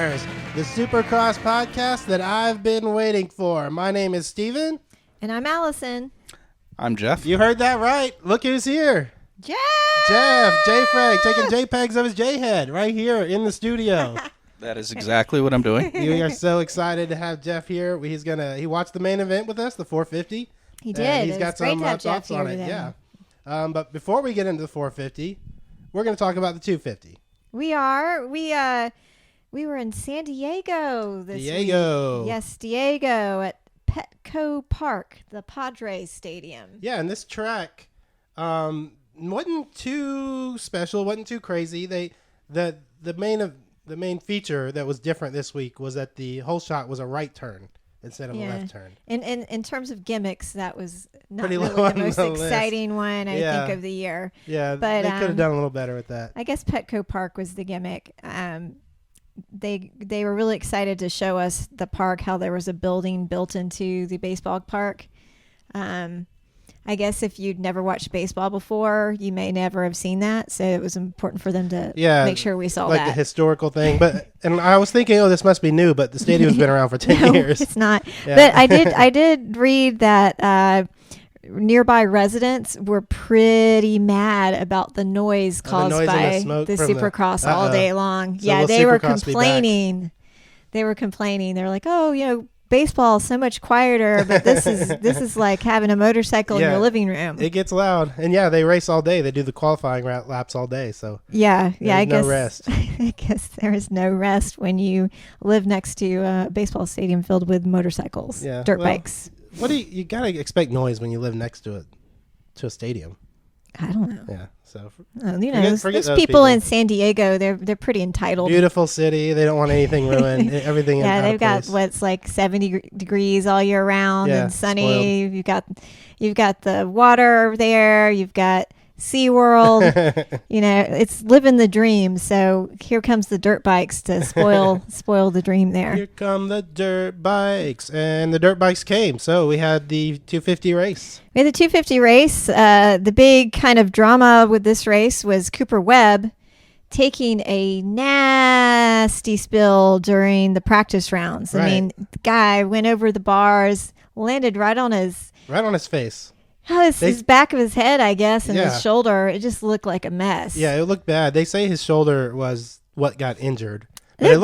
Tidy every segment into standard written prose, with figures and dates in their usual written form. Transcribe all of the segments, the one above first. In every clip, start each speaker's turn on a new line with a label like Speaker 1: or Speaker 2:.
Speaker 1: Bars, the Supercross podcast that I've been waiting for. My name is Steven.
Speaker 2: And I'm Allison.
Speaker 3: I'm Jeff.
Speaker 1: You heard that right. Look who's here.
Speaker 2: Jeff!
Speaker 1: J-Frag, taking JPEGs of his J-head right here in the studio.
Speaker 3: That is exactly what I'm doing.
Speaker 1: We are so excited to have Jeff here. He watched the main event with us, the 450.
Speaker 2: He did.
Speaker 1: He's got some thoughts on it.
Speaker 2: Today.
Speaker 1: Yeah. But before we get into the 450, we're going to talk about the 250.
Speaker 2: We are. We were in San Diego this week. Yes, Diego at Petco Park, the Padres Stadium.
Speaker 1: Yeah, and this track wasn't too special, wasn't too crazy. The main feature that was different this week was that the whole shot was a right turn instead of a left turn.
Speaker 2: And in terms of gimmicks, that was not
Speaker 1: Pretty
Speaker 2: really
Speaker 1: low
Speaker 2: the most exciting one, I
Speaker 1: Yeah.
Speaker 2: think, of the year.
Speaker 1: Yeah,
Speaker 2: but
Speaker 1: they could have done a little better with that.
Speaker 2: I guess Petco Park was the gimmick. They were really excited to show us the park, how there was a building built into the baseball park. I guess if you'd never watched baseball before, you may never have seen that. So it was important for them to make sure we saw
Speaker 1: like the historical thing. And I was thinking, this must be new, but the stadium's been around for 10 years.
Speaker 2: It's not.
Speaker 1: Yeah.
Speaker 2: But I did read that nearby residents were pretty mad about the noise caused by the Supercross all day long.
Speaker 1: So
Speaker 2: yeah, they were complaining. They were complaining. They were like, baseball is so much quieter, but this is like having a motorcycle in your living room.
Speaker 1: It gets loud. And they race all day. They do the qualifying laps all day. So
Speaker 2: I guess
Speaker 1: no rest.
Speaker 2: I guess there is no rest when you live next to a baseball stadium filled with motorcycles, dirt bikes.
Speaker 1: What do you gotta expect noise when you live next to a stadium?
Speaker 2: I don't know.
Speaker 1: Yeah. So
Speaker 2: forget those people in San Diego, they're pretty entitled.
Speaker 1: Beautiful city. They don't want anything ruined. Everything.
Speaker 2: Yeah, they've got what's like 70 degrees all year round and sunny. Spoiled. You've got the water there. You've got SeaWorld. It's living the dream. So here comes the dirt bikes to spoil the dream there.
Speaker 1: Here come the dirt bikes, and the dirt bikes came. So we had the 250 race.
Speaker 2: We had the 250 race. The big kind of drama with this race was Cooper Webb taking a nasty spill during the practice rounds.
Speaker 1: Right.
Speaker 2: I mean, the guy went over the bars, landed right on his
Speaker 1: face.
Speaker 2: His back of his head, I guess, and his shoulder. It just looked like a mess.
Speaker 1: Yeah, it looked bad. They say his shoulder was what got injured. But it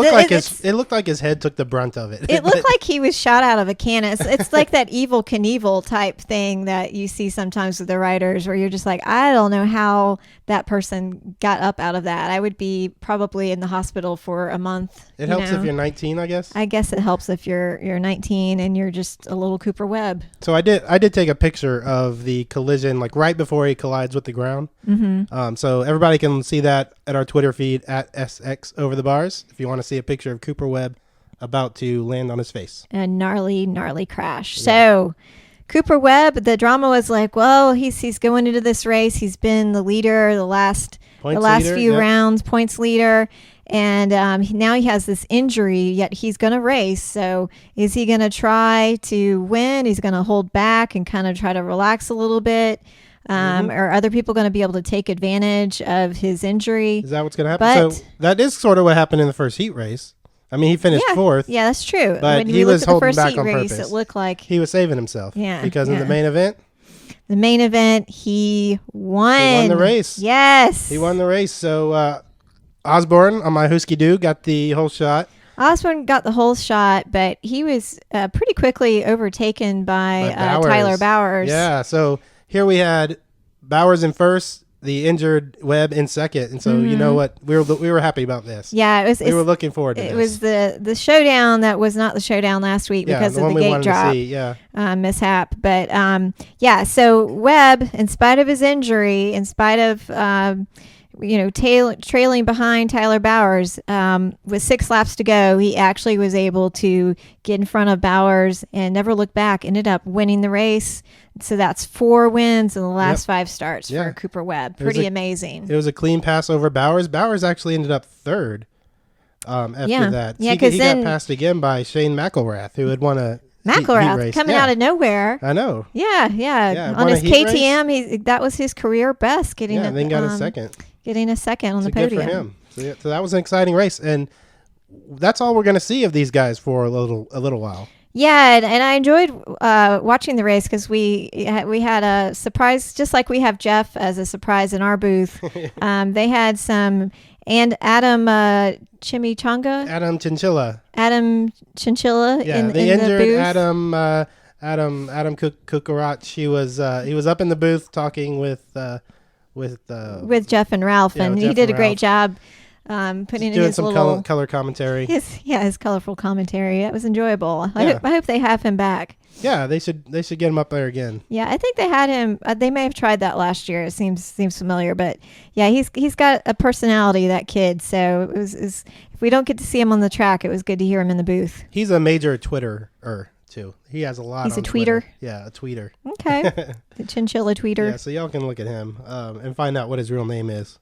Speaker 1: looked like his head took the brunt of it.
Speaker 2: It looked like he was shot out of a cannon. It's like that Evel Knievel type thing that you see sometimes with the riders, where you're just like, I don't know how that person got up out of that. I would be probably in the hospital for a month.
Speaker 1: It helps if you're 19, I guess.
Speaker 2: I guess it helps if you're 19 and you're just a little Cooper Webb.
Speaker 1: So I did take a picture of the collision, like right before he collides with the ground. Mm-hmm. So everybody can see that at our Twitter feed at SX Over the Bars if you want to see a picture of Cooper Webb about to land on his face.
Speaker 2: A gnarly crash. Yeah. So Cooper Webb, the drama was like, well, he's going into this race. He's been the leader the last few rounds, points leader. And now he has this injury, yet he's going to race. So is he going to try to win? He's going to hold back and kind of try to relax a little bit. Are other people going to be able to take advantage of his injury?
Speaker 1: Is that what's going to happen? So that is sort of what happened in the first heat race. I mean, he finished fourth.
Speaker 2: Yeah, that's true.
Speaker 1: But
Speaker 2: when
Speaker 1: he was holding back on
Speaker 2: race,
Speaker 1: purpose.
Speaker 2: It looked like
Speaker 1: he was saving himself.
Speaker 2: Yeah.
Speaker 1: Because in the main event,
Speaker 2: he won.
Speaker 1: He won the race.
Speaker 2: Yes.
Speaker 1: He won the race. So Osborne on my Husky Doo got the whole shot.
Speaker 2: Osborne got the whole shot, but he was pretty quickly overtaken by Tyler Bowers.
Speaker 1: Yeah, so here we had Bowers in first, the injured Webb in second, and so you know what, we were happy about this.
Speaker 2: Yeah,
Speaker 1: we were looking forward to this.
Speaker 2: It was the showdown that was not the showdown last week because of the gate drop mishap. But so Webb, in spite of his injury, in spite of trailing behind Tyler Bowers, with 6 laps to go, he actually was able to get in front of Bowers and never look back. Ended up winning the race. So that's 4 wins in the last 5 starts for Cooper Webb. Pretty amazing.
Speaker 1: It was a clean pass over Bowers. Bowers actually ended up third after that.
Speaker 2: Yeah,
Speaker 1: he got passed again by Shane McElrath, who had won a
Speaker 2: McElrath coming out of nowhere.
Speaker 1: I know.
Speaker 2: Yeah. On his KTM, that was his career best.
Speaker 1: Then got a second.
Speaker 2: Getting a second on the podium.
Speaker 1: Good for him. So that was an exciting race. And that's all we're going to see of these guys for a little while.
Speaker 2: Yeah, and I enjoyed watching the race because we had a surprise, just like we have Jeff as a surprise in our booth. They had some, and Adam Chimichanga?
Speaker 1: Adam Chinchilla.
Speaker 2: Yeah,
Speaker 1: in the booth. Adam Kukarat. He was up in the booth talking with
Speaker 2: Jeff and Ralph, and he did a great job. Putting in his
Speaker 1: some
Speaker 2: little
Speaker 1: color commentary.
Speaker 2: His colorful commentary. That was enjoyable. I hope they have him back.
Speaker 1: Yeah, they should get him up there again.
Speaker 2: Yeah, I think they had him. They may have tried that last year. It seems familiar, but yeah, he's got a personality, that kid. So it was if we don't get to see him on the track, it was good to hear him in the booth.
Speaker 1: He's a major Twitterer too. He has a lot.
Speaker 2: He's
Speaker 1: on
Speaker 2: a tweeter.
Speaker 1: Twitter. Yeah, a tweeter.
Speaker 2: Okay, the chinchilla tweeter.
Speaker 1: Yeah, so y'all can look at him and find out what his real name is.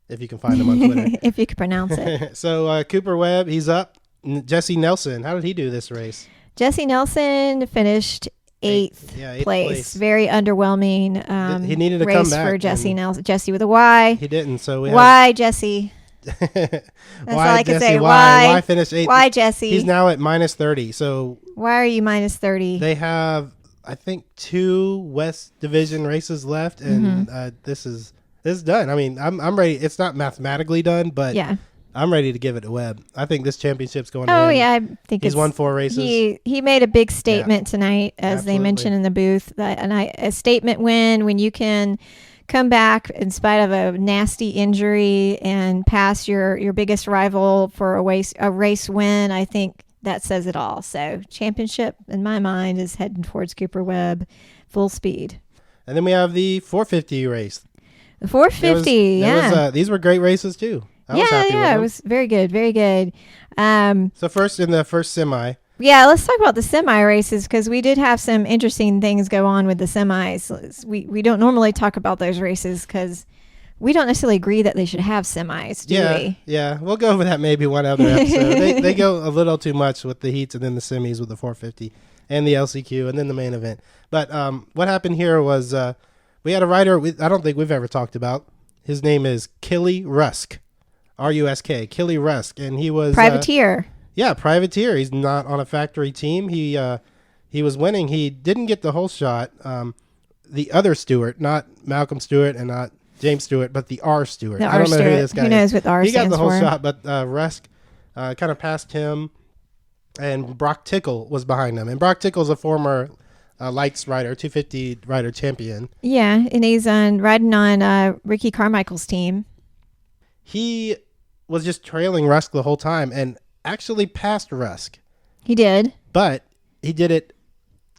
Speaker 1: If you can find him on Twitter.
Speaker 2: If you can pronounce it.
Speaker 1: So Cooper Webb, he's up. Jesse Nelson, how did he do this race?
Speaker 2: Jesse Nelson finished eighth place. Very underwhelming
Speaker 1: he needed to
Speaker 2: race
Speaker 1: come back
Speaker 2: for Jesse Nelson. Jesse with a Y.
Speaker 1: He didn't, so
Speaker 2: why, Jesse? That's all I can say.
Speaker 1: Why finish eighth?
Speaker 2: Why, Jesse?
Speaker 1: He's now at minus 30. So
Speaker 2: why are you minus 30?
Speaker 1: They have, I think, 2 West Division races left, and this is done. I mean, I'm ready. It's not mathematically done, but
Speaker 2: yeah,
Speaker 1: I'm ready to give it to Webb. I think this championship's going to
Speaker 2: win. Oh,
Speaker 1: yeah,
Speaker 2: I think
Speaker 1: he's won 4 races.
Speaker 2: He made a big statement tonight, as they mentioned in the booth. A statement win when you can come back in spite of a nasty injury and pass your biggest rival for a race win. I think that says it all. So championship, in my mind, is heading towards Cooper Webb, full speed.
Speaker 1: And then we have the 450 race.
Speaker 2: The 450,
Speaker 1: these were great races too. I was happy with them.
Speaker 2: It was very good, very good.
Speaker 1: So first in the first semi.
Speaker 2: Yeah, let's talk about the semi races because we did have some interesting things go on with the semis. We don't normally talk about those races because we don't necessarily agree that they should have semis, do we?
Speaker 1: Yeah, we'll go over that maybe one other episode. they go a little too much with the heats and then the semis with the 450 and the LCQ and then the main event. But what happened here was we had a rider I don't think we've ever talked about. His name is Killy Rusk, R-U-S-K, Killy Rusk, and he was
Speaker 2: privateer.
Speaker 1: Privateer. He's not on a factory team. He was winning. He didn't get the whole shot. The other Stewart, not Malcolm Stewart and not James Stewart, but the R Stewart. I don't know who this guy is.
Speaker 2: Who knows what the R stands for?
Speaker 1: He got the whole shot, but Rusk kind of passed him, and Brock Tickle was behind him. And Brock Tickle's a former lights rider, 250 rider champion.
Speaker 2: Yeah, and he's riding on Ricky Carmichael's team.
Speaker 1: He was just trailing Rusk the whole time and actually passed Rusk.
Speaker 2: He did.
Speaker 1: But he did it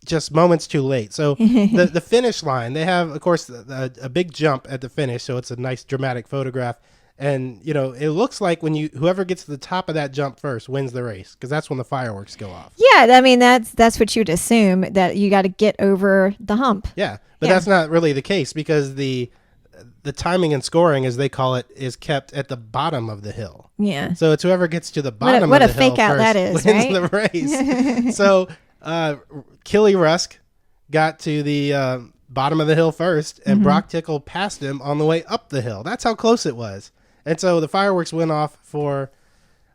Speaker 1: just moments too late. So the finish line, they have, of course, a big jump at the finish, so it's a nice dramatic photograph. And, it looks like when whoever gets to the top of that jump first wins the race, because that's when the fireworks go off.
Speaker 2: Yeah, I mean, that's what you'd assume, that you got to get over the hump.
Speaker 1: Yeah, but that's not really the case, because the timing and scoring, as they call it, is kept at the bottom of the hill.
Speaker 2: Yeah.
Speaker 1: So it's whoever gets to the bottom of the hill first
Speaker 2: what a fake out that is,
Speaker 1: wins the race. So Killy Rusk got to the bottom of the hill first, and Brock Tickle passed him on the way up the hill. That's how close it was. And so the fireworks went off for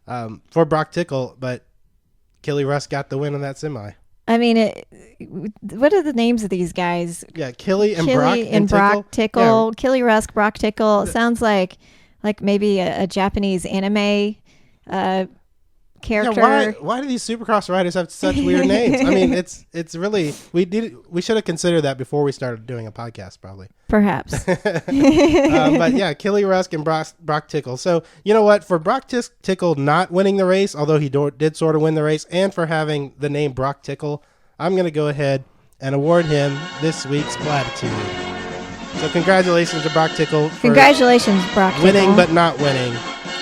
Speaker 1: Brock Tickle, but Killy Rusk got the win in that semi.
Speaker 2: I mean, what are the names of these guys?
Speaker 1: Yeah, Killy and Brock
Speaker 2: Tickle. Yeah. Killy Rusk, Brock Tickle. It sounds like maybe a Japanese anime character.
Speaker 1: Yeah, why do these Supercross riders have such weird names? I mean, it's really we should have considered that before we started doing a podcast, probably.
Speaker 2: Perhaps.
Speaker 1: But yeah, Killy Rusk and Brock Tickle. So you know what? For Brock Tickle not winning the race, although he did sort of win the race, and for having the name Brock Tickle, I'm going to go ahead and award him this week's platitude. So congratulations to Brock Tickle.
Speaker 2: Congratulations, Brock Tickle.
Speaker 1: Winning but not winning.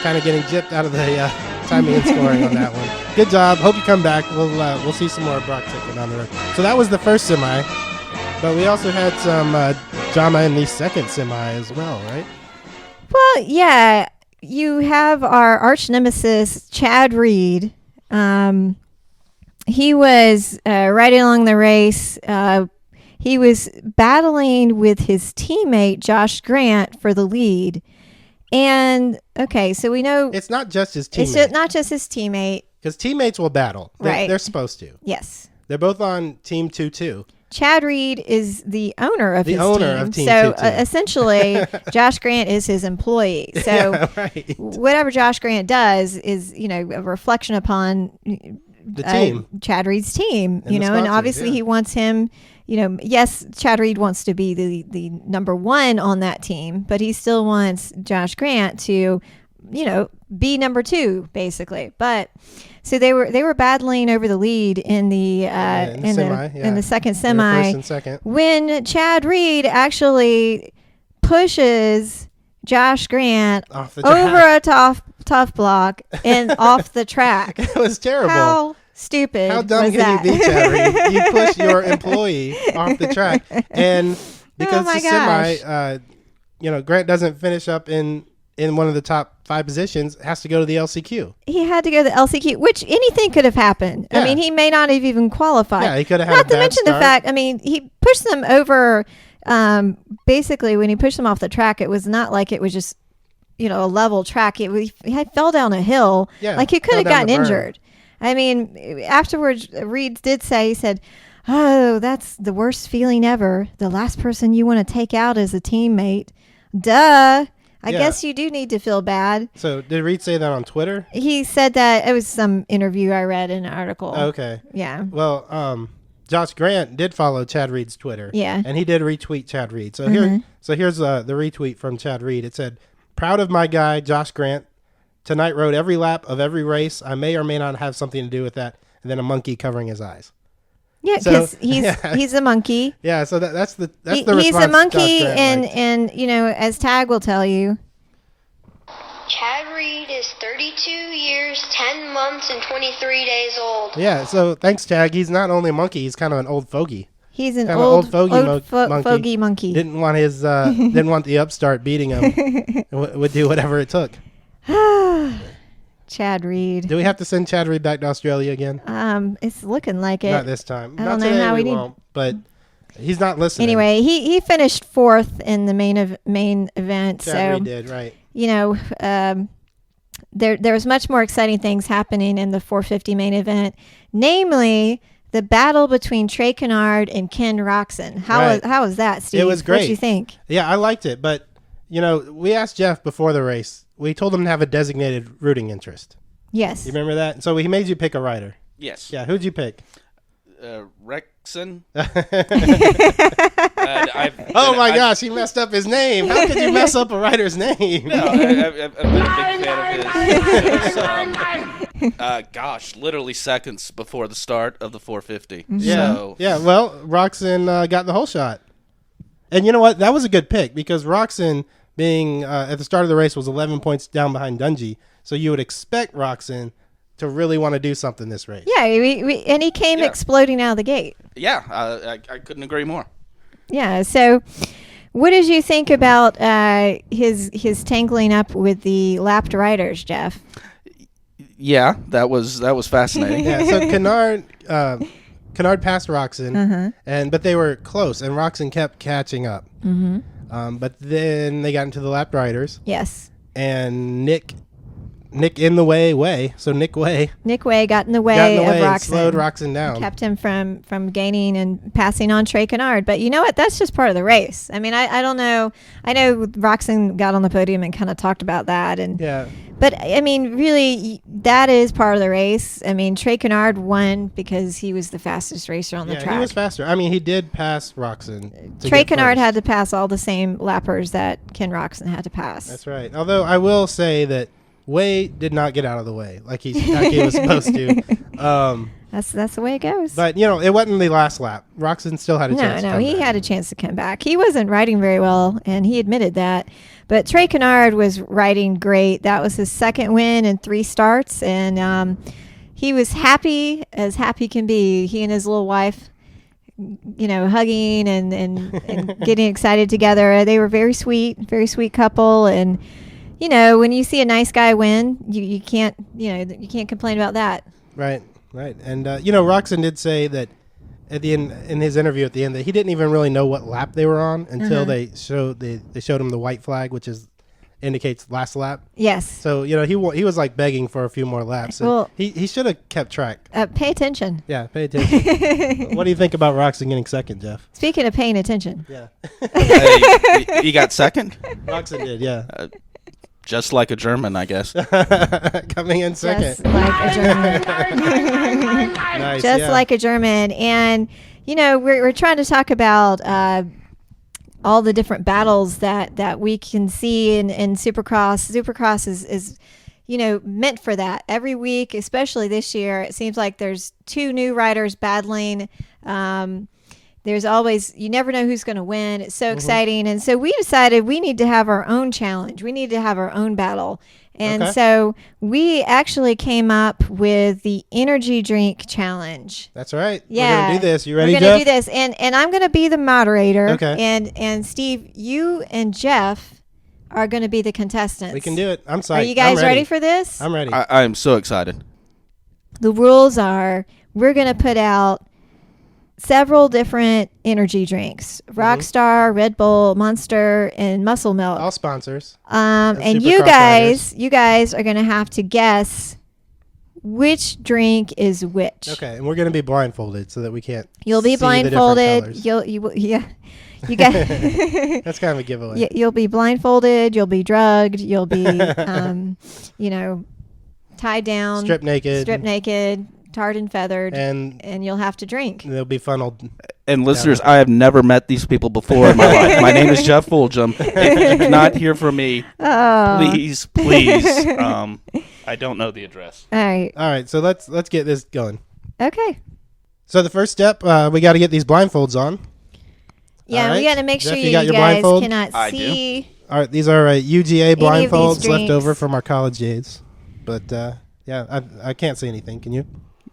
Speaker 1: Kind of getting gypped out of the timing and scoring on that one. Good job. Hope you come back. We'll see some more Brock Tickle down the road. So that was the first semi. But we also had some drama in the second semi as well, right?
Speaker 2: Well, yeah. You have our arch nemesis, Chad Reed. He was riding along the race. He was battling with his teammate, Josh Grant, for the lead. And okay, so we know
Speaker 1: it's not just his teammate.
Speaker 2: It's not just his teammate.
Speaker 1: Because teammates will battle.
Speaker 2: Right.
Speaker 1: They're supposed to.
Speaker 2: Yes.
Speaker 1: They're both on Team 2-2.
Speaker 2: Chad Reed is the owner of his team.
Speaker 1: Of Team
Speaker 2: so
Speaker 1: 2-2.
Speaker 2: Essentially, Josh Grant is his employee. So
Speaker 1: yeah, right.
Speaker 2: Whatever Josh Grant does is, a reflection upon
Speaker 1: the team,
Speaker 2: Chad Reed's team.
Speaker 1: And
Speaker 2: and obviously he wants him. Yes, Chad Reed wants to be the number one on that team, but he still wants Josh Grant to, be number two, basically. But so they were battling over the lead in the second semi.
Speaker 1: First and second.
Speaker 2: When Chad Reed actually pushes Josh Grant over a tough block and off the track.
Speaker 1: It was terrible.
Speaker 2: How stupid.
Speaker 1: How dumb can you be, Chad Reed? You push your employee off the track, and because the semi, Grant doesn't finish up in one of the top 5 positions, has to go to the LCQ.
Speaker 2: He had to go to the LCQ, which anything could have happened.
Speaker 1: Yeah.
Speaker 2: I mean, he may not have even qualified.
Speaker 1: Yeah, he could have had
Speaker 2: not
Speaker 1: a bad
Speaker 2: to mention
Speaker 1: start.
Speaker 2: the fact, he pushed them over. Basically, when he pushed them off the track, it was not like it was just, a level track. He fell down a hill.
Speaker 1: Yeah,
Speaker 2: like he could have gotten injured. I mean, afterwards, Reed did say, he said, "Oh, that's the worst feeling ever. The last person you want to take out is a teammate. Duh. I guess you do need to feel bad."
Speaker 1: So did Reed say that on Twitter?
Speaker 2: He said that. It was some interview I read in an article.
Speaker 1: Okay.
Speaker 2: Yeah.
Speaker 1: Well, Josh Grant did follow Chad Reed's Twitter.
Speaker 2: Yeah.
Speaker 1: And he did retweet Chad Reed. So here's the retweet from Chad Reed. It said, "Proud of my guy, Josh Grant. Tonight rode every lap of every race. I may or may not have something to do with that." And then a monkey covering his eyes.
Speaker 2: Yeah, because he's a monkey.
Speaker 1: Yeah, so that's the response.
Speaker 2: He's a monkey, and as Tag will tell you,
Speaker 4: Chad Reed is 32 years, 10 months, and 23 days old.
Speaker 1: Yeah, so thanks, Tag. He's not only a monkey; he's kind of an old fogey.
Speaker 2: He's an
Speaker 1: kind
Speaker 2: old
Speaker 1: fogey
Speaker 2: monkey.
Speaker 1: Didn't want the upstart beating him. Would do whatever it took.
Speaker 2: Chad Reed.
Speaker 1: Do we have to send Chad Reed back to Australia again?
Speaker 2: It's looking like it.
Speaker 1: Not this time.
Speaker 2: I
Speaker 1: Not
Speaker 2: don't know
Speaker 1: today,
Speaker 2: how
Speaker 1: we won't. But he's not listening.
Speaker 2: Anyway, he finished 4th in the main event.
Speaker 1: Chad Reed did, right.
Speaker 2: There was much more exciting things happening in the 450 main event, namely the battle between Trey Kennard and Ken Roxon. How was that, Steve?
Speaker 1: It was great.
Speaker 2: What did you think?
Speaker 1: Yeah, I liked it, but we asked Jeff before the race. We told him to have a designated rooting interest.
Speaker 2: Yes.
Speaker 1: You remember that? So he made you pick a rider.
Speaker 3: Yes.
Speaker 1: Yeah, who'd you pick?
Speaker 3: Rexon.
Speaker 1: Oh my gosh, he messed up his name. How could you mess up a rider's name?
Speaker 3: No, I've been a big fan of his. Gosh, literally seconds before the start of the 450.
Speaker 2: Mm-hmm.
Speaker 1: Yeah.
Speaker 3: So.
Speaker 1: Yeah, well, Roxon got the whole shot. And you know what? That was a good pick because Roxon being at the start of the race was 11 points down behind Dungey. So you would expect Roxon to really want to do something this race.
Speaker 2: Yeah, and he came exploding out of the gate.
Speaker 3: Yeah, I couldn't agree more.
Speaker 2: Yeah, so what did you think about his tangling up with the lapped riders, Jeff?
Speaker 3: Yeah, that was fascinating.
Speaker 1: Yeah, so Kennard passed Roxon, but they were close, and Roxon kept catching up. Mm-hmm. But then they got into the lapped riders.
Speaker 2: Yes.
Speaker 1: And Nick in the way. So Nick Way
Speaker 2: got in the way of Roxon.
Speaker 1: And slowed Roxon down.
Speaker 2: Kept him from gaining and passing on Trey Kennard. But you know what? That's just part of the race. I mean, I don't know. I know Roxon got on the podium and kind of talked about that. But, I mean, really, that is part of the race. I mean, Trey Kennard won because he was the fastest racer on the track.
Speaker 1: Yeah, he was faster. I mean, he did pass Roxon.
Speaker 2: Trey Kennard had to pass all the same lappers that Ken Roxon had to pass.
Speaker 1: That's right. Although I will say that Way did not get out of the way like he was supposed to.
Speaker 2: That's the way it goes.
Speaker 1: But, it wasn't the last lap. Roxon still had a chance to come
Speaker 2: he
Speaker 1: back.
Speaker 2: had a chance to come back. He wasn't riding very well, and he admitted that. But Trey Kennard was riding great. That was his second win in 3 starts, and he was happy as happy can be. He and his little wife, hugging and getting excited together. They were very sweet couple, and when you see a nice guy win, you can't complain about that.
Speaker 1: Right. And Roxon did say that at the end, in his interview at the end, that he didn't even really know what lap they were on until they showed him the white flag, which is indicates last lap.
Speaker 2: Yes.
Speaker 1: So he was like begging for a few more laps. Well, he should have kept track.
Speaker 2: Pay attention.
Speaker 1: Yeah, pay attention. What do you think about Roxon getting second, Jeff?
Speaker 2: Speaking of paying attention.
Speaker 1: Yeah.
Speaker 3: He got second?
Speaker 1: Roxon did, yeah.
Speaker 3: Just like a German, I guess.
Speaker 1: Coming in second.
Speaker 2: Just like a German.
Speaker 1: Nice,
Speaker 2: Just like a German. And, we're trying to talk about all the different battles that we can see in Supercross. Supercross is meant for that. Every week, especially this year, it seems like there's two new riders battling. There's always, you never know who's going to win. It's so exciting. And so we decided we need to have our own challenge. We need to have our own battle. And so we actually came up with the energy drink challenge.
Speaker 1: That's right.
Speaker 2: Yeah.
Speaker 1: We're going to do this. You ready, Jeff?
Speaker 2: We're going to do this. And I'm going to be the moderator.
Speaker 1: Okay.
Speaker 2: And Steve, you and Jeff are going to be the contestants.
Speaker 1: We can do it. I'm psyched.
Speaker 2: Are you guys ready for this?
Speaker 1: I'm ready.
Speaker 3: I am so excited.
Speaker 2: The rules are we're going to put out several different energy drinks: Rockstar, Red Bull, Monster, and Muscle Milk.
Speaker 1: All sponsors.
Speaker 2: And you guys are going to have to guess which drink is which.
Speaker 1: Okay, and we're going to be blindfolded so that we can't.
Speaker 2: You'll be
Speaker 1: see
Speaker 2: blindfolded. You got.
Speaker 1: That's kind of a giveaway.
Speaker 2: You'll be blindfolded. You'll be drugged. You'll be, tied down,
Speaker 1: stripped naked.
Speaker 2: Tarred and feathered,
Speaker 1: and
Speaker 2: you'll have to drink.
Speaker 1: They'll be funneled.
Speaker 3: And listeners, I have never met these people before in my life. My name is Jeff Fulgham. If you cannot hear from me, please, I don't know the address.
Speaker 2: All right.
Speaker 1: So let's get this going.
Speaker 2: Okay.
Speaker 1: So the first step, we got to get these blindfolds on.
Speaker 2: Yeah,
Speaker 1: right.
Speaker 2: we got to make
Speaker 1: Jeff,
Speaker 2: sure
Speaker 1: you
Speaker 2: you
Speaker 1: got your
Speaker 2: guys
Speaker 1: blindfold?
Speaker 2: cannot see.
Speaker 3: Do.
Speaker 1: All right, these are UGA blindfolds left
Speaker 2: drinks.
Speaker 1: over from our college days. But yeah, I can't see anything. Can you?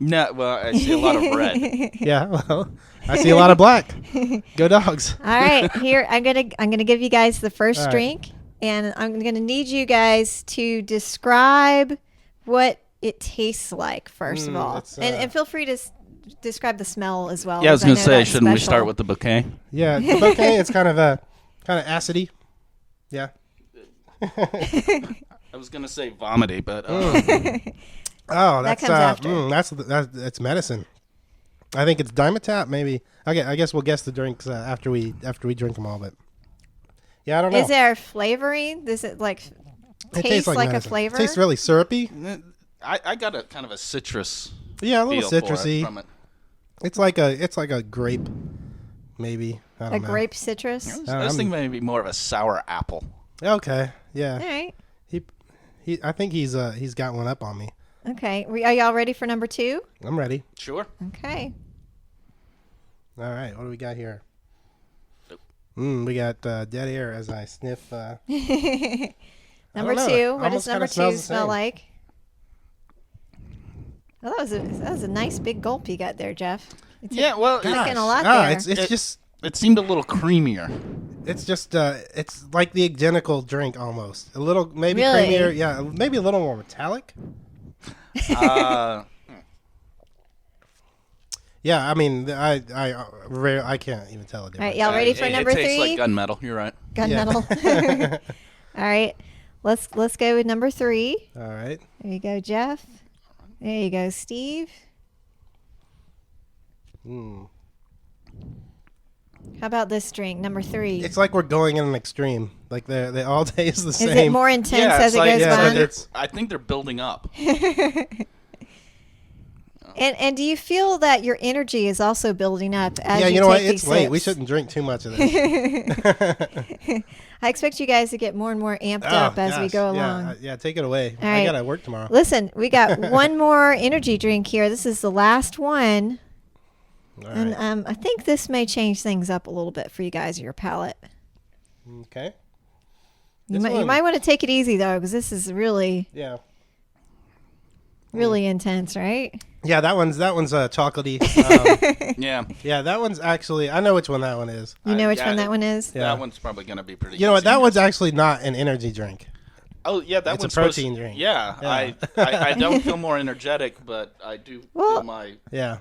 Speaker 3: No, well, I see a lot of red.
Speaker 1: Yeah, well, I see a lot of black. Go Dogs.
Speaker 2: All right, here I'm gonna give you guys the first drink, and I'm gonna need you guys to describe what it tastes like first of all, and feel free to describe the smell as well.
Speaker 3: Yeah, I was gonna say, shouldn't we
Speaker 2: special.
Speaker 3: start with the bouquet?
Speaker 1: Yeah, the bouquet. It's kind of acidy. Yeah.
Speaker 3: I was gonna say vomity, but.
Speaker 1: Oh, that's
Speaker 2: comes after.
Speaker 1: That's medicine. I think it's Dimetap, maybe. Okay, I guess we'll guess the drinks after we drink them all. But yeah, I don't know.
Speaker 2: Is there flavoring? Does it taste like a flavor?
Speaker 1: It tastes really syrupy.
Speaker 3: I got a kind of a citrus.
Speaker 1: Yeah, a little citrusy.
Speaker 3: From it.
Speaker 1: It's like a grape, maybe. I don't know.
Speaker 2: A grape citrus.
Speaker 3: I was thinking maybe more of a sour apple.
Speaker 1: Okay, yeah.
Speaker 2: All right.
Speaker 1: I think he's got one up on me.
Speaker 2: Okay. Are y'all ready for number 2?
Speaker 1: I'm ready.
Speaker 3: Sure.
Speaker 2: Okay.
Speaker 1: All right. What do we got here? We got dead air as I sniff.
Speaker 2: Number 2. What does number 2 smell like? Well, that was a nice big gulp you got there, Jeff. It's
Speaker 3: yeah. Well,
Speaker 2: taking a lot there.
Speaker 1: It's just.
Speaker 3: It seemed a little creamier.
Speaker 1: It's just it's like the identical drink almost. A little maybe
Speaker 2: Really?
Speaker 1: creamier. Yeah, maybe a little more metallic. Yeah, I mean, I can't even tell a difference.
Speaker 2: All right, y'all ready for number 3?
Speaker 3: It tastes like gunmetal. You're right.
Speaker 2: Gunmetal. All right, let's go with number 3.
Speaker 1: All right.
Speaker 2: There you go, Jeff. There you go, Steve. How about this drink, number 3?
Speaker 1: It's like we're going in an extreme. Like they all taste the same.
Speaker 2: Is it more intense as it goes on?
Speaker 3: I think they're building up.
Speaker 2: And do you feel that your energy is also building up as
Speaker 1: you
Speaker 2: you
Speaker 1: know what?
Speaker 2: take
Speaker 1: It's
Speaker 2: these
Speaker 1: late.
Speaker 2: sips?
Speaker 1: We shouldn't drink too much of this.
Speaker 2: I expect you guys to get more and more amped up as we go along.
Speaker 1: Yeah, take it away.
Speaker 2: All
Speaker 1: I
Speaker 2: right.
Speaker 1: gotta work tomorrow.
Speaker 2: Listen, we got one more energy drink here. This is the last one.
Speaker 1: All
Speaker 2: And
Speaker 1: right.
Speaker 2: I think this may change things up a little bit for you guys, your palate.
Speaker 1: Okay.
Speaker 2: You might want to take it easy, though, because this is really intense, right?
Speaker 1: Yeah, that one's chocolatey. Yeah, that one's actually. I know which one that one is.
Speaker 2: You know which one that one is?
Speaker 1: Yeah.
Speaker 3: That one's probably going to be pretty.
Speaker 1: You know what?
Speaker 3: easy.
Speaker 1: That one's actually not an energy drink.
Speaker 3: Oh yeah, that
Speaker 1: It's a
Speaker 3: one's
Speaker 1: protein drink.
Speaker 3: Yeah,
Speaker 1: Yeah.
Speaker 3: I don't feel more energetic, but I do feel my
Speaker 1: Yeah.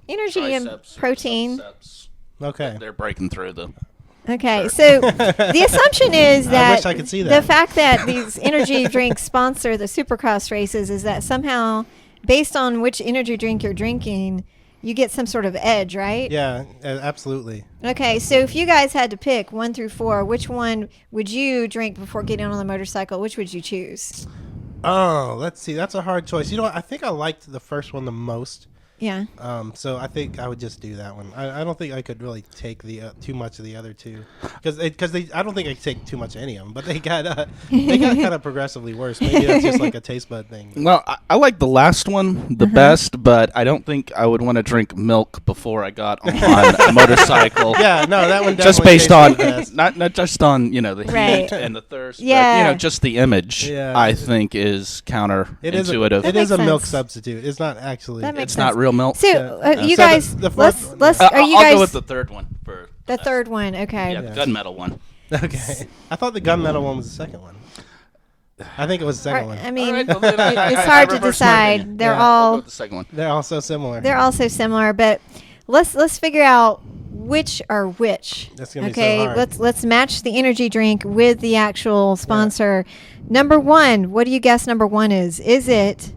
Speaker 2: Energy and
Speaker 3: triceps
Speaker 2: protein.
Speaker 3: triceps.
Speaker 1: Okay.
Speaker 3: They're breaking through the.
Speaker 2: Okay, so the assumption is that
Speaker 1: I wish I could see that.
Speaker 2: The fact that these energy drinks sponsor the Supercross races is that somehow, based on which energy drink you're drinking, you get some sort of edge, right?
Speaker 1: Yeah, absolutely.
Speaker 2: Okay, so if you guys had to pick 1 through 4, which one would you drink before getting on the motorcycle? Which would you choose?
Speaker 1: Oh, let's see. That's a hard choice. You know what? I think I liked the first one the most.
Speaker 2: Yeah.
Speaker 1: So I think I would just do that one. I don't think I could really take the too much of the other two, because I don't think I could take too much of any of them. But they got kind of progressively worse. Maybe that's just like a taste bud thing.
Speaker 3: Well, I like the last one the best, but I don't think I would want to drink milk before I got on a motorcycle.
Speaker 1: Yeah, no, that one
Speaker 3: just
Speaker 1: definitely
Speaker 3: based on
Speaker 1: tastes the best.
Speaker 3: not just on the heat
Speaker 2: Right.
Speaker 3: and the thirst,
Speaker 2: Yeah.
Speaker 3: but just the image.
Speaker 1: Yeah.
Speaker 3: I think is counterintuitive.
Speaker 1: It
Speaker 2: That
Speaker 1: is a
Speaker 2: makes
Speaker 1: milk
Speaker 2: sense.
Speaker 1: substitute. It's not actually.
Speaker 2: That makes
Speaker 3: It's
Speaker 2: sense.
Speaker 3: not real milk.
Speaker 2: So you
Speaker 1: So
Speaker 2: guys,
Speaker 1: the fourth
Speaker 2: let's.
Speaker 1: one,
Speaker 2: Are you
Speaker 3: I'll
Speaker 2: guys
Speaker 3: go with the third one for
Speaker 2: the third one? Okay.
Speaker 3: Yeah, the gunmetal one.
Speaker 1: Okay. I thought the gunmetal one was the second one. I think it was the second one.
Speaker 2: I mean,
Speaker 3: All right, well, then I
Speaker 2: it's hard to
Speaker 3: reversed my
Speaker 2: decide.
Speaker 3: opinion.
Speaker 2: They're
Speaker 1: Yeah.
Speaker 3: I'll go
Speaker 2: all
Speaker 3: with the second one.
Speaker 1: They're all so similar.
Speaker 2: they're all so similar, but let's figure out which are which.
Speaker 1: That's gonna be so
Speaker 2: okay,
Speaker 1: hard.
Speaker 2: let's match the energy drink with the actual sponsor. Number 1, what do you guess number 1 is? Is it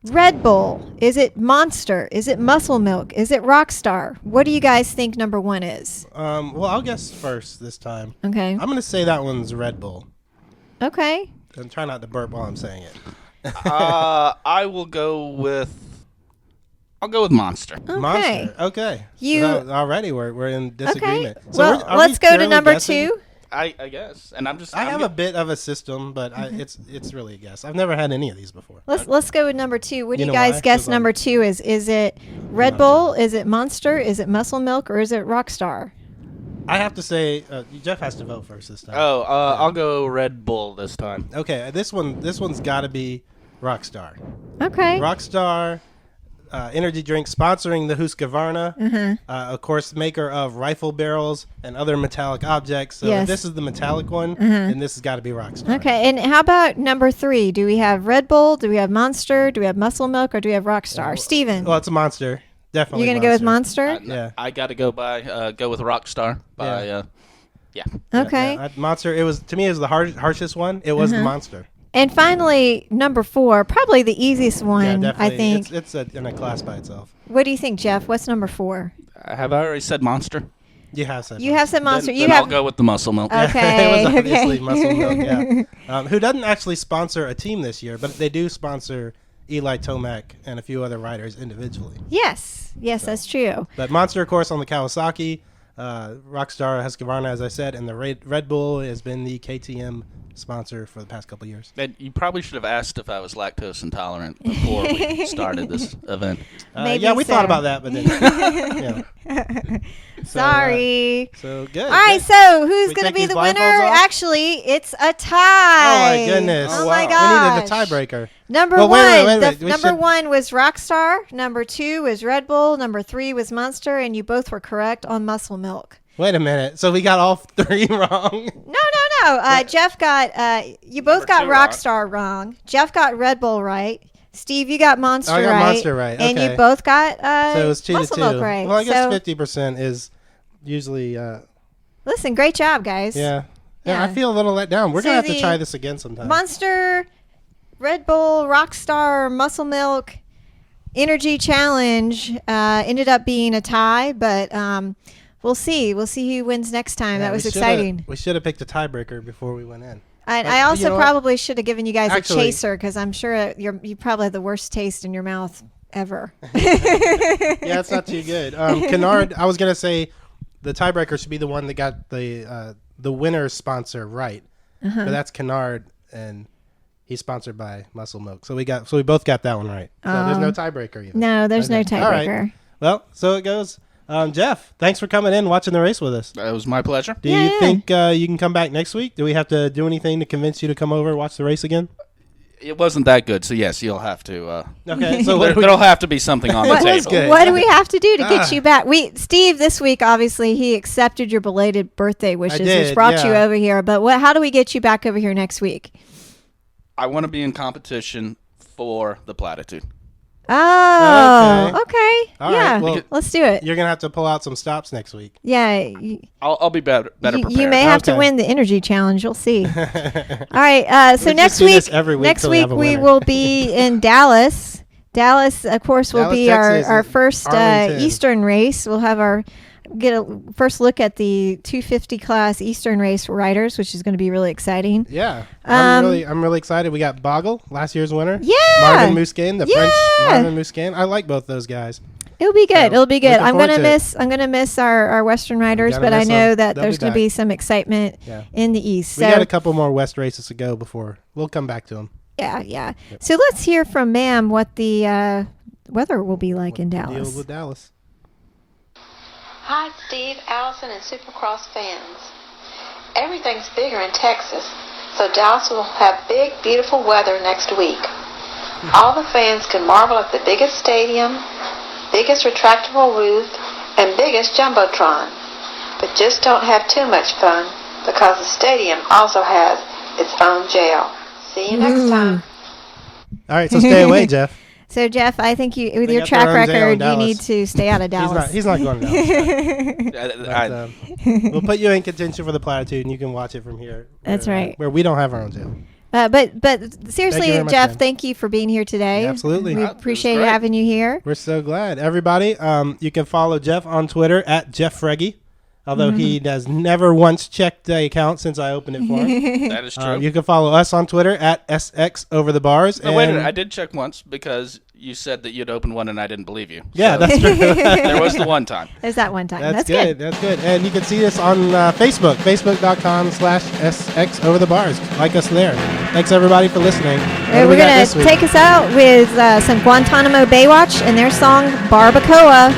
Speaker 2: Red Bull? Is it Monster? Is it Muscle Milk? Is it Rockstar? What do you guys think number 1 is?
Speaker 1: Well, I'll guess first this time.
Speaker 2: Okay.
Speaker 1: I'm gonna say that one's Red Bull.
Speaker 2: Okay.
Speaker 1: And try not to burp while I'm saying it.
Speaker 3: I will go with. I'll go with Monster.
Speaker 2: Okay.
Speaker 1: Monster. Okay.
Speaker 2: You-
Speaker 1: So already we're in disagreement.
Speaker 2: Okay.
Speaker 1: So
Speaker 2: Well,
Speaker 1: are
Speaker 2: let's
Speaker 1: we
Speaker 2: go to
Speaker 1: purely
Speaker 2: number
Speaker 1: guessing?
Speaker 2: 2.
Speaker 3: I guess, and I'm just.
Speaker 1: I
Speaker 3: I'm
Speaker 1: have
Speaker 3: get-
Speaker 1: a bit of a system, but it's really a guess. I've never had any of these before.
Speaker 2: Let's go with number 2. What do
Speaker 1: You
Speaker 2: you
Speaker 1: know
Speaker 2: guys
Speaker 1: why?
Speaker 2: guess
Speaker 1: 'Cause
Speaker 2: number 2 is? Is it Red Bull? Is it Monster? Is it Muscle Milk? Or is it Rockstar?
Speaker 1: I have to say, Jeff has to vote first this time.
Speaker 3: Oh, I'll go Red Bull this time.
Speaker 1: Okay, this one's got to be Rockstar.
Speaker 2: Okay.
Speaker 1: Rockstar energy drink sponsoring the Husqvarna.
Speaker 2: Uh-huh.
Speaker 1: Of course, maker of rifle barrels and other metallic objects. So
Speaker 2: Yes.
Speaker 1: if this is the metallic one, then this has got to be Rockstar.
Speaker 2: Okay, and how about number 3? Do we have Red Bull? Do we have Monster? Do we have Muscle Milk? Or do we have Rockstar? Steven,
Speaker 1: Well, it's a Monster. Definitely.
Speaker 2: you're going to go with Monster?
Speaker 1: Yeah.
Speaker 3: I got to go with Rockstar. Yeah.
Speaker 2: Okay.
Speaker 1: Monster. It was, to me, it was the harshest one. It was the Monster.
Speaker 2: And finally, number 4, probably the easiest one,
Speaker 1: Yeah,
Speaker 2: I
Speaker 1: definitely.
Speaker 2: think.
Speaker 1: It's in a class by itself.
Speaker 2: What do you think, Jeff? What's number 4?
Speaker 3: Have I already said Monster?
Speaker 1: You have said
Speaker 2: You have said Monster.
Speaker 3: Then
Speaker 2: you have
Speaker 3: I'll go with the Muscle Milk.
Speaker 2: Okay.
Speaker 1: it was obviously
Speaker 2: okay.
Speaker 1: Muscle Milk, yeah. Who doesn't actually sponsor a team this year, but they do sponsor Eli Tomac and a few other riders individually.
Speaker 2: Yes, that's true.
Speaker 1: But Monster, of course, on the Kawasaki, Rockstar, Husqvarna, as I said, and the Red Bull has been the KTM sponsor for the past couple of years.
Speaker 3: And you probably should have asked if I was lactose intolerant before we started this event.
Speaker 2: Maybe
Speaker 1: yeah, we
Speaker 2: so.
Speaker 1: thought about that, but then. yeah.
Speaker 2: Sorry.
Speaker 1: So good.
Speaker 2: All right,
Speaker 1: good.
Speaker 2: so who's
Speaker 1: We
Speaker 2: going to
Speaker 1: take
Speaker 2: be
Speaker 1: these
Speaker 2: the
Speaker 1: blindfolds
Speaker 2: winner?
Speaker 1: off?
Speaker 2: Actually, it's a tie.
Speaker 1: Oh my goodness!
Speaker 2: Oh
Speaker 1: wow.
Speaker 2: my gosh.
Speaker 1: We needed a tiebreaker.
Speaker 2: Number
Speaker 1: Well,
Speaker 2: one,
Speaker 1: wait. We
Speaker 2: number
Speaker 1: should-
Speaker 2: 1 was Rockstar. Number 2 was Red Bull. Number 3 was Monster, and you both were correct on Muscle Milk.
Speaker 1: Wait a minute. So we got all 3 wrong.
Speaker 2: No. Jeff got. You both
Speaker 3: Number
Speaker 2: got
Speaker 3: 2 wrong.
Speaker 2: Rockstar wrong. Jeff got Red Bull right. Steve, you got Monster
Speaker 1: I got
Speaker 2: right.
Speaker 1: Monster right,
Speaker 2: And
Speaker 1: okay.
Speaker 2: you both got
Speaker 1: So it was 2
Speaker 2: Muscle
Speaker 1: to 2.
Speaker 2: Milk right.
Speaker 1: Well, I guess
Speaker 2: so,
Speaker 1: 50% is usually.
Speaker 2: listen, great job, guys.
Speaker 1: Yeah.
Speaker 2: Yeah.
Speaker 1: I feel a little let down. We're
Speaker 2: So
Speaker 1: gonna have to
Speaker 2: the
Speaker 1: try this again sometime.
Speaker 2: Monster, Red Bull, Rockstar, Muscle Milk, Energy Challenge ended up being a tie, but we'll see. We'll see who wins next time.
Speaker 1: Yeah,
Speaker 2: that was
Speaker 1: we shoulda-
Speaker 2: exciting.
Speaker 1: We should have picked a tiebreaker before we went in.
Speaker 2: I
Speaker 1: you
Speaker 2: also
Speaker 1: know what?
Speaker 2: probably should have given you guys
Speaker 1: Actually-
Speaker 2: a chaser because I'm sure you probably have the worst taste in your mouth ever.
Speaker 1: Yeah, it's not too good. Kennard, I was gonna say the tiebreaker should be the one that got the winner's sponsor right,
Speaker 2: Uh-huh.
Speaker 1: but that's Kennard, and he's sponsored by Muscle Milk. So we both got that one right. So there's no tiebreaker even.
Speaker 2: No, there's no
Speaker 1: Okay. All right.
Speaker 2: tiebreaker.
Speaker 1: Well, so it goes. Jeff, thanks for coming in and watching the race with us.
Speaker 3: It was my pleasure.
Speaker 1: Do
Speaker 2: Yeah,
Speaker 1: you
Speaker 2: yeah.
Speaker 1: think you can come back next week? Do we have to do anything to convince you to come over and watch the race again?
Speaker 3: It wasn't that good, so yes, you'll have to.
Speaker 1: Okay, so what
Speaker 3: There'll have to be something on the
Speaker 2: What,
Speaker 3: table.
Speaker 1: good.
Speaker 2: what do we have to do to get you back? Steve, this week, obviously, he accepted your belated birthday wishes, which
Speaker 1: did,
Speaker 2: brought you
Speaker 1: yeah.
Speaker 2: over here. But how do we get you back over here next week?
Speaker 3: I want to be in competition for the platitude.
Speaker 2: Oh, okay.
Speaker 1: All
Speaker 2: yeah,
Speaker 1: right, well,
Speaker 2: let's do it.
Speaker 1: You're going to have to pull out some stops next week.
Speaker 2: Yeah.
Speaker 3: I'll be better prepared.
Speaker 2: You may have to win the energy challenge. You'll see. All right. So next week we will be in Dallas. Dallas, of course, will be our first Eastern race. We'll have get a first look at the 250 class Eastern race riders, which is going to be really exciting.
Speaker 1: Yeah, I'm really excited. We got Bogle, last year's winner.
Speaker 2: Yeah,
Speaker 1: Marvin Musquin, the French Marvin Musquin. I like both those guys.
Speaker 2: It'll be good. It'll be good. I'm gonna miss our Western riders, but I know that there's going to be some excitement in the East.
Speaker 1: We got a couple more West races to go before we'll come back to them.
Speaker 2: Yeah. Yep. So let's hear from Ma'am what the weather will be like in Dallas.
Speaker 1: Deal with Dallas.
Speaker 5: Hi, Steve, Allison, and Supercross fans. Everything's bigger in Texas, so Dallas will have big, beautiful weather next week. All the fans can marvel at the biggest stadium, biggest retractable roof, and biggest jumbotron. But just don't have too much fun, because the stadium also has its own jail. See you next time.
Speaker 1: All right, so stay away, Jeff.
Speaker 2: So, Jeff, I think with your track record, you need to stay out of Dallas.
Speaker 1: He's not going to Dallas. We'll put you in contention for the Platitude, and you can watch it from here.
Speaker 2: That's right.
Speaker 1: Where we don't have our own jail.
Speaker 2: But seriously, Jeff, thank you for being here today.
Speaker 1: Yeah, absolutely.
Speaker 2: We appreciate having you here.
Speaker 1: We're so glad. Everybody, you can follow Jeff on Twitter at Jeff Freggy. Although he has never once checked the account since I opened it for him.
Speaker 3: That is true.
Speaker 1: You can follow us on Twitter at SX Over the Bars.
Speaker 3: No, wait a minute. I did check once because you said that you'd opened one and I didn't believe you.
Speaker 1: Yeah, that's true.
Speaker 3: There was the one time.
Speaker 2: There's that one time.
Speaker 1: That's good. That's good. And you can see us on Facebook, facebook.com/SX Over the Bars. Like us there. Thanks, everybody, for listening.
Speaker 2: We're going to take us out with some Guantanamo Baywatch and their song Barbacoa.